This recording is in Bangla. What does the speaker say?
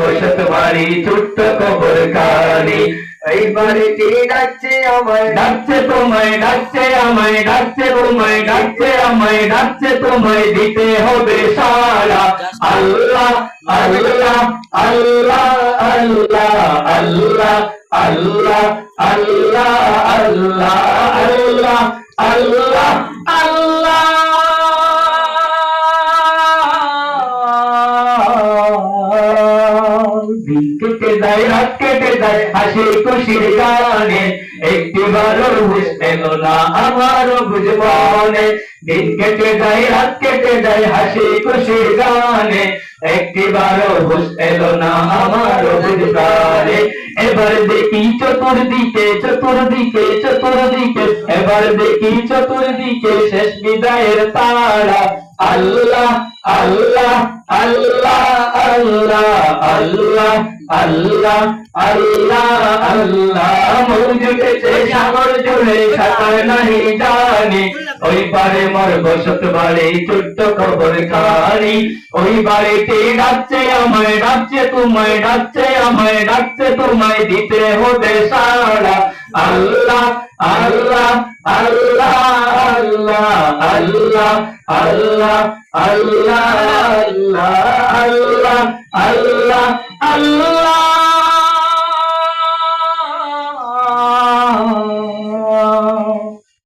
বসত বাড়ি ছোট্ট কবর খানি। এই বাড়িটি ডাকছে আমায়, ডাকছে তোমায়, ডাকছে আমায়, ডাকছে তোমায়, ডাকছে আমায়, ডাকছে তোমায়, দিতে হবে সাড়া। আল্লাহ আল্লাহ আল্লাহ আল্লাহ আল্লাহ আল্লাহ আল্লাহ আল্লাহ আল্লাহ আল্লাহ আল্লাহ। দিন কেটে যায়, রাত কেটে যায়, হাসি খুশির গানে, একটিবারও হুঁশ এলো না আমারও বুঝ মনে। দিন কেটে যায়, রাত কেটে যায়, হাসি খুশির গানে, একটিবারও হুঁশ এলো না আমারও বুঝ প্রাণে। এবার দেখি চতুর্দিকে চতুর্দিকে চতুর্দিকে, এবার দেখি চতুর্দিকে শেষ বিদায়ের তারা। আল্লাহ আল্লাহ আল্লাহ আল্লাহ আল্লাহ আল্লাহ আল্লাহ আল্লাহ। মৌজ উঠেছে সাগর জুড়ে, সাঁতার নাহি জানি, ওই পারে মোর বসত বাড়ি ছোট্ট কবর খানি। ওই বাড়িতে ডাকছে আমায়, ডাকছে তোমায়, ডাকছে আমায়, ডাকছে তোমায়, দিতে হবে সাড়া। আল্লাহ আল্লাহ আল্লাহ আল্লাহ আল্লাহ আল্লাহ আল্লাহ।